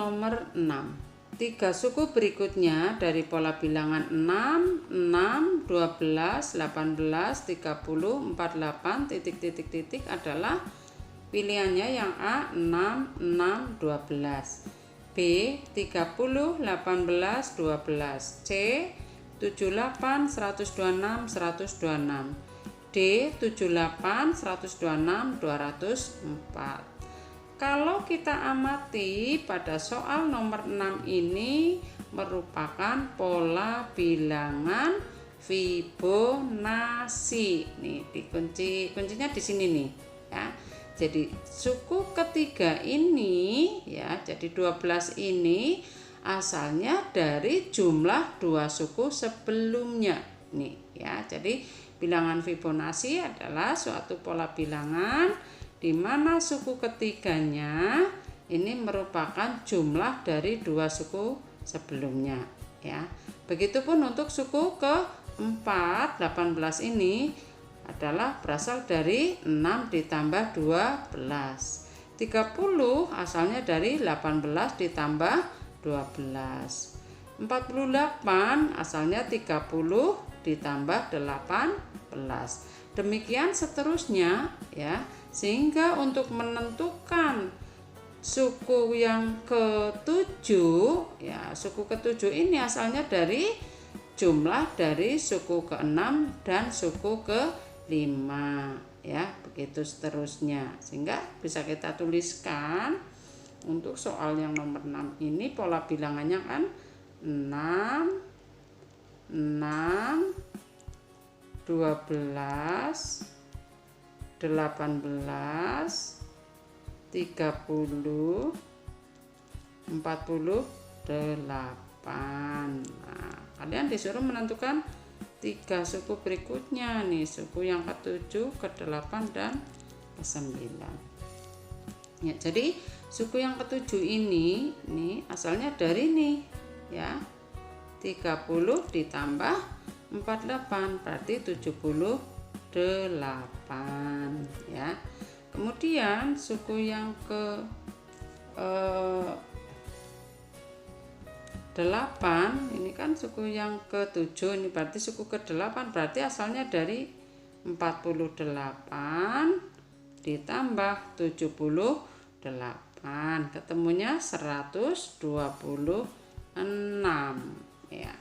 nomor 6. 3 suku berikutnya dari pola bilangan 6, 6, 12, 18, 30, 48, titik adalah pilihannya yang A 6, 6, 12, B 30, 18, 12, C 78, 126, 126, D 78, 126, 204. Kalau kita amati pada soal nomor 6 ini merupakan pola bilangan Fibonacci. Nih, kuncinya di sini nih ya. Jadi suku ketiga ini ya, jadi 12 ini asalnya dari jumlah 2 suku sebelumnya nih ya. Jadi bilangan Fibonacci adalah suatu pola bilangan di mana suku ketiganya ini merupakan jumlah dari 2 suku sebelumnya ya. Begitupun untuk suku keempat 18 ini adalah berasal dari 6 ditambah 12. 30 asalnya dari 18 ditambah 12. 48 asalnya 30 ditambah 18. Demikian seterusnya ya. Sehingga untuk menentukan suku yang ke-7 ya, suku ke-7 ini asalnya dari jumlah dari suku ke-6 dan suku ke-5 ya, begitu seterusnya. Sehingga bisa kita tuliskan untuk soal yang nomor 6 ini pola bilangannya kan 6, 6, 12, 18, 30, 48. Nah, kalian disuruh menentukan 3 suku berikutnya nih, suku yang ke-7, ke-8 dan ke-9. Ya, jadi suku yang ke-7 ini nih asalnya dari nih ya. 30 ditambah 48 berarti 78 ya. Kemudian suku yang ke 8 ini kan suku yang ke-7, ini berarti suku ke-8 berarti asalnya dari 48 ditambah 78 ketemunya 126 ya.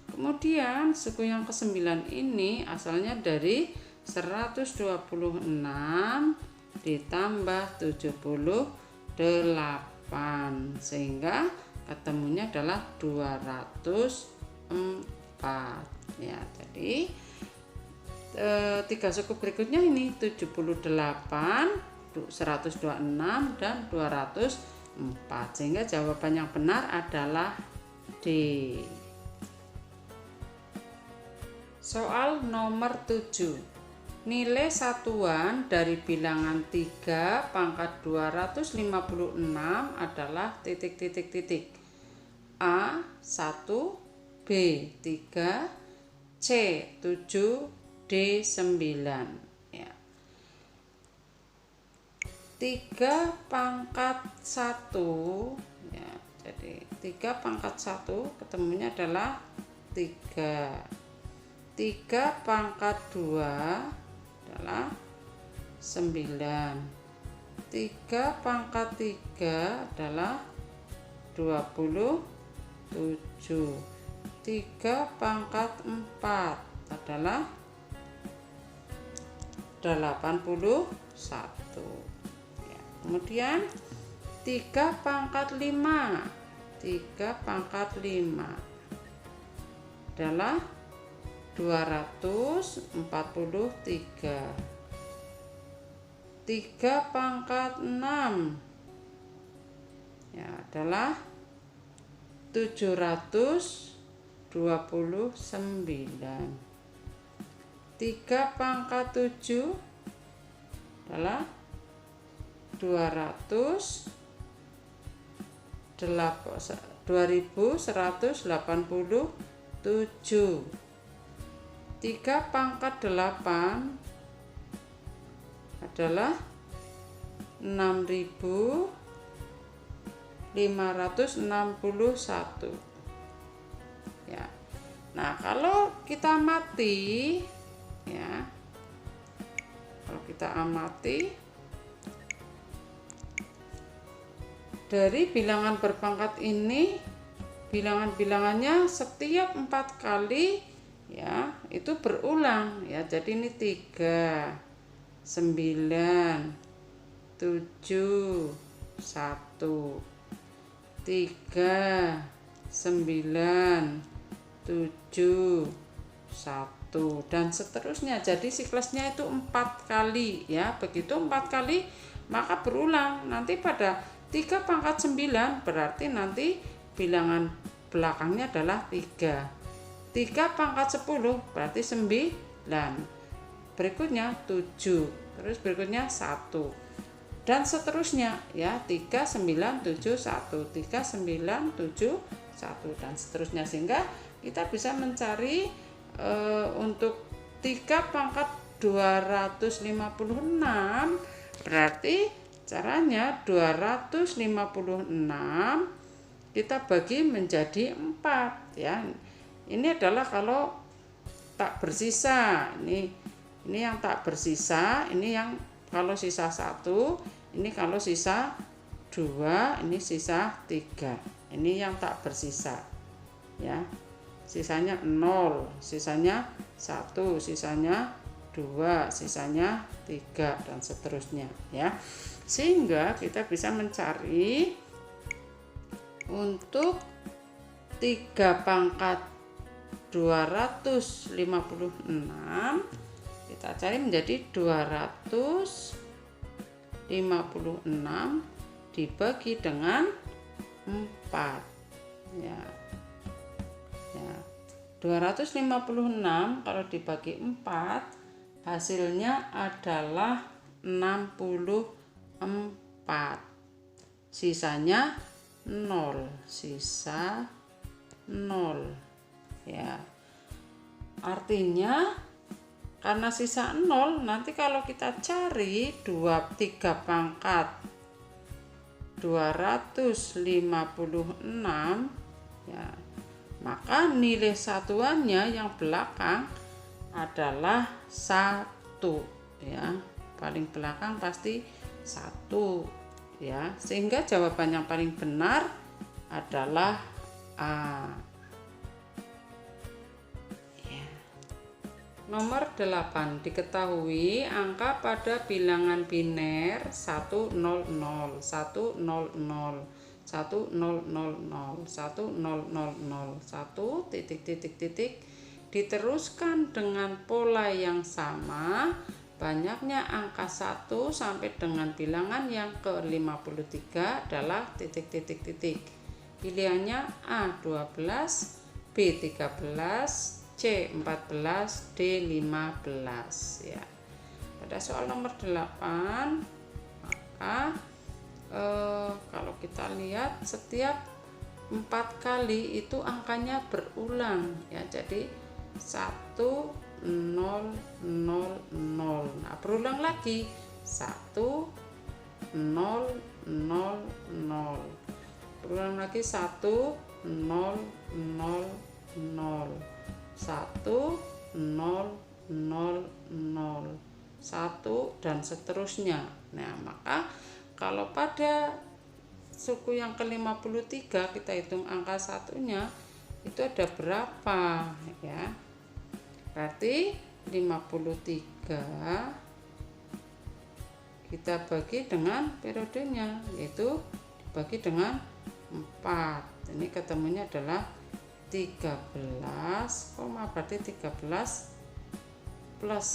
Kemudian suku yang ke-9 ini asalnya dari 126 ditambah 78 sehingga ketemunya adalah 204 ya. Jadi 3 suku berikutnya ini 78, 126 dan 204 sehingga jawaban yang benar adalah D. Soal nomor 7. Nilai satuan dari bilangan 3 pangkat 256 adalah titik. A 1, B 3, C 7, D 9 ya. 3 pangkat 1 ya. Jadi 3 pangkat 1 ketemunya adalah 3. 3 pangkat 2 adalah 9. 3 pangkat 3 adalah 27. 3 pangkat 4 adalah 81 ya. Kemudian 3 pangkat 5 adalah 243. 3 pangkat 6 ya adalah 729. 3 pangkat 7 adalah 2187. 3 pangkat 8 adalah 6089. Ya. Nah, kalau kita amati ya. Kalau kita amati dari bilangan berpangkat ini, bilangan-bilangannya setiap 4 kali ya itu berulang ya. Jadi ini 3, 9, 7, 1, 3, 9, 7, 1, dan seterusnya. Jadi siklusnya itu 4 kali ya. Begitu 4 kali maka berulang. Nanti pada 3 pangkat 9 berarti nanti bilangan belakangnya adalah 3. 3 pangkat 10 berarti 9. Berikutnya 7. Terus berikutnya 1. Dan seterusnya ya, 3, 9, 7, 1, 3, 9, 7, 1, dan seterusnya. Sehingga kita bisa mencari untuk 3 pangkat 256 berarti caranya 256 kita bagi menjadi 4 ya. Ini adalah kalau tak bersisa. Ini yang tak bersisa, ini yang kalau sisa 1, ini kalau sisa 2, ini sisa 3. Ini yang tak bersisa. Ya. Sisanya 0, sisanya 1, sisanya 2, sisanya 3, dan seterusnya ya. Sehingga kita bisa mencari untuk 3 pangkat 256 kita cari menjadi 256 dibagi dengan 4 ya. 256 kalau dibagi 4 hasilnya adalah 64. Sisanya 0, sisa 0 ya. Artinya karena sisa 0, nanti kalau kita cari 3 pangkat 256 ya, maka nilai satuannya yang belakang adalah 1 ya. Paling belakang pasti 1 ya. Sehingga jawaban yang paling benar adalah A. Ya. Nomor 8, diketahui angka pada bilangan biner 100, 100, 10000, 10000, 1 diteruskan dengan pola yang sama. Banyaknya angka 1 sampai dengan bilangan yang ke-53 adalah titik. Pilihannya A 12, B 13, C 14, D 15 ya. Pada soal nomor 8 maka kalau kita lihat setiap 4 kali itu angkanya berulang ya. Jadi 1 0 0 0. Nah, berulang lagi 1 0 0 0. Berulang lagi 1 0 0 0. 1 0 0 0 1, dan seterusnya. Nah, maka kalau pada suku yang ke-53 kita hitung angka satunya itu ada berapa ya. Berarti 53 kita bagi dengan periodenya, yaitu dibagi dengan 4. Ini ketemunya adalah 13, berarti 13 plus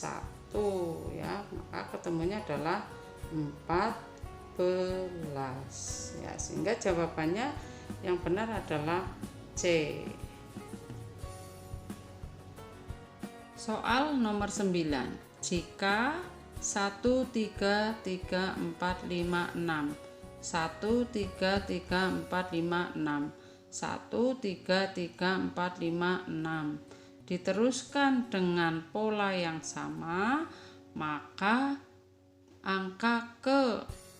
1 ya, maka ketemunya adalah 14 ya. Sehingga jawabannya yang benar adalah C. Soal nomor 9. Jika 1 3 3 4 5 6 1 3 3 4 5 6 1 3 3 4 5 6 diteruskan dengan pola yang sama, maka angka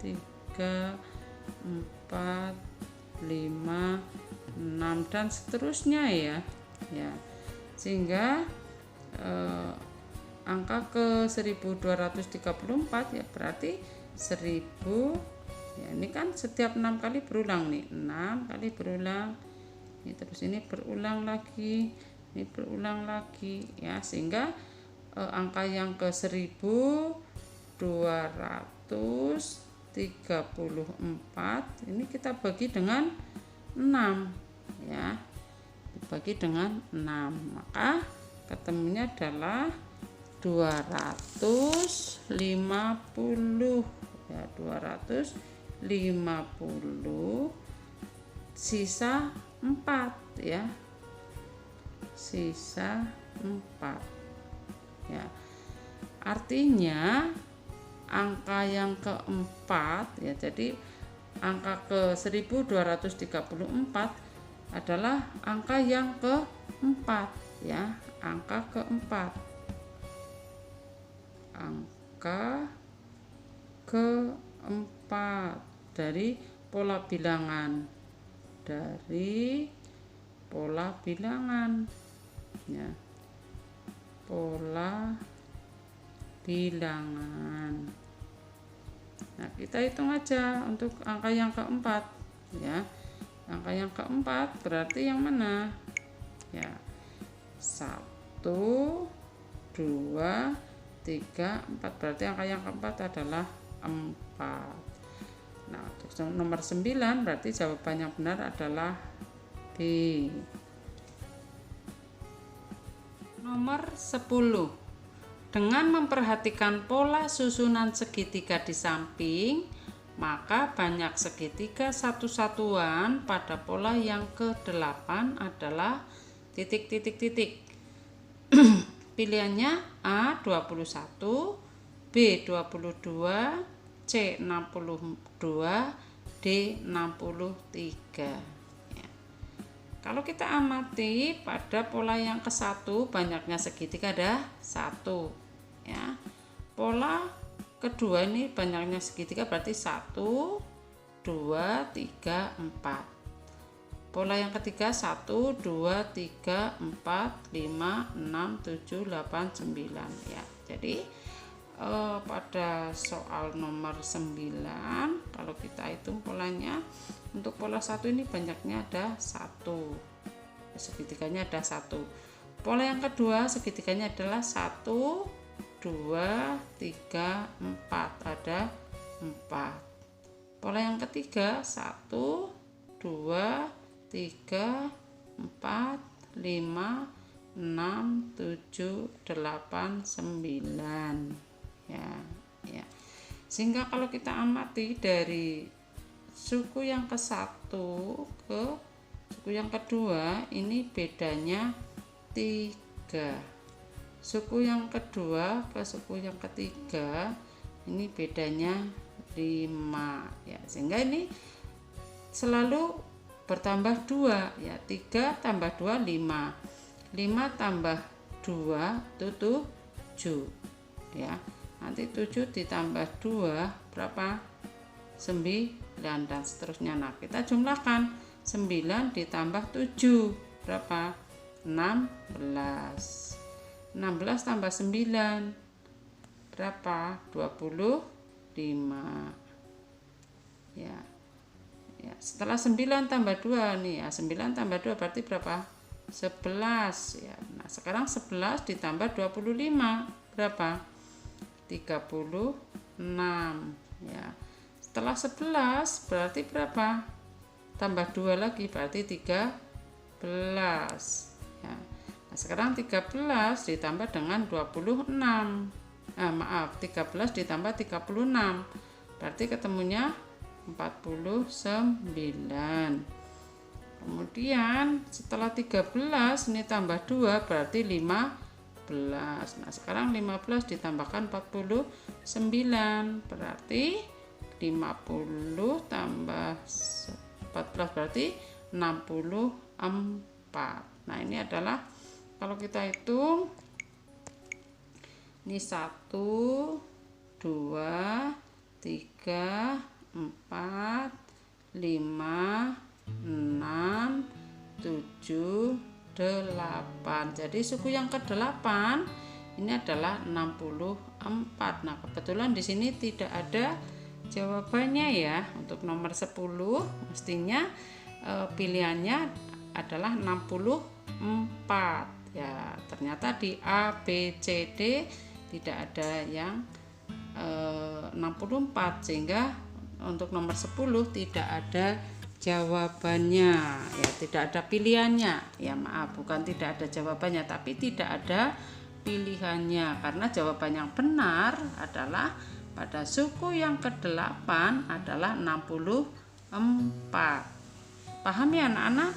3, 4, 5, 6 dan seterusnya ya. Sehingga angka ke 1234 ya berarti 1000 ya, ini kan setiap 6 kali berulang nih, 6 kali berulang ini, terus ini berulang lagi, ini berulang lagi ya, sehingga angka yang ke 1234 ini kita bagi dengan 6 ya, dibagi dengan 6, maka ketemunya adalah 250 ya, 250 sisa 4 ya, sisa 4 ya. Artinya angka yang keempat ya, jadi angka ke 1234 adalah angka yang keempat ya, angka keempat, angka keempat dari pola bilangan, dari pola bilangan ya, pola bilangan. Nah, kita hitung aja untuk angka yang keempat ya. Angka yang keempat berarti yang mana ya? 1, 2, 3, 4, berarti angka yang keempat adalah 4. Nah, untuk nomor 9 berarti jawaban yang benar adalah B. Nomor 10. Dengan memperhatikan pola susunan segitiga di samping, maka banyak segitiga satu-satuan pada pola yang ke-8 adalah titik-titik-titik. Pilihannya A 21, B 22, C 62, D 63 ya. Kalau kita amati pada pola yang ke-1 banyaknya segitiga ada 1 ya. Pola kedua ini banyaknya segitiga berarti 1, 2, 3, 4. Pola yang ketiga 1, 2, 3, 4, 5, 6, 7, 8, 9 ya. Jadi pada soal nomor 9 kalau kita hitung polanya, untuk pola 1 ini banyaknya ada 1, segitiganya ada 1. Pola yang kedua segitiganya adalah 1, 2, 3, 4, ada 4. Pola yang ketiga 1, 2, 3, 4, 5, 6, 7, 8, 9 ya. Sehingga kalau kita amati dari suku yang ke-1 ke suku yang kedua ini bedanya 3. Suku yang kedua ke suku yang ketiga ini bedanya 5 ya, sehingga ini selalu bertambah 2 ya. 3 tambah 2 5, 5 tambah 2 itu 7 ya. Nanti 7 ditambah 2 berapa? 9 dan seterusnya. Nah, kita jumlahkan 9 ditambah 7 berapa? 16. 16 tambah 9 berapa? 25 ya. Ya, setelah 9 tambah 2 nih ya, 9 tambah 2 berarti berapa? 11 ya. Nah, sekarang 11 ditambah 25 berapa? 36 ya. Setelah 11 berarti berapa? Tambah 2 lagi berarti 13 ya. Nah, sekarang 13 ditambah dengan 26. 13 ditambah 36 berarti ketemunya 49. Kemudian setelah 13 ini tambah 2 berarti 15. Nah, sekarang 15 ditambahkan 49 berarti 50 tambah 14 berarti 64. Nah, ini adalah kalau kita hitung ini 1 2 3 4 5 6 7 8. Jadi suku yang ke-8 ini adalah 64. Nah, kebetulan di sini tidak ada jawabannya ya. Untuk nomor 10 mestinya pilihannya adalah 64. Ya, ternyata di A, B, C, D tidak ada yang 64 sehingga untuk nomor 10 tidak ada jawabannya ya, tidak ada pilihannya ya. Maaf, bukan tidak ada jawabannya tapi tidak ada pilihannya, karena jawaban yang benar adalah pada suku yang ke-8 adalah 64. Paham ya anak-anak?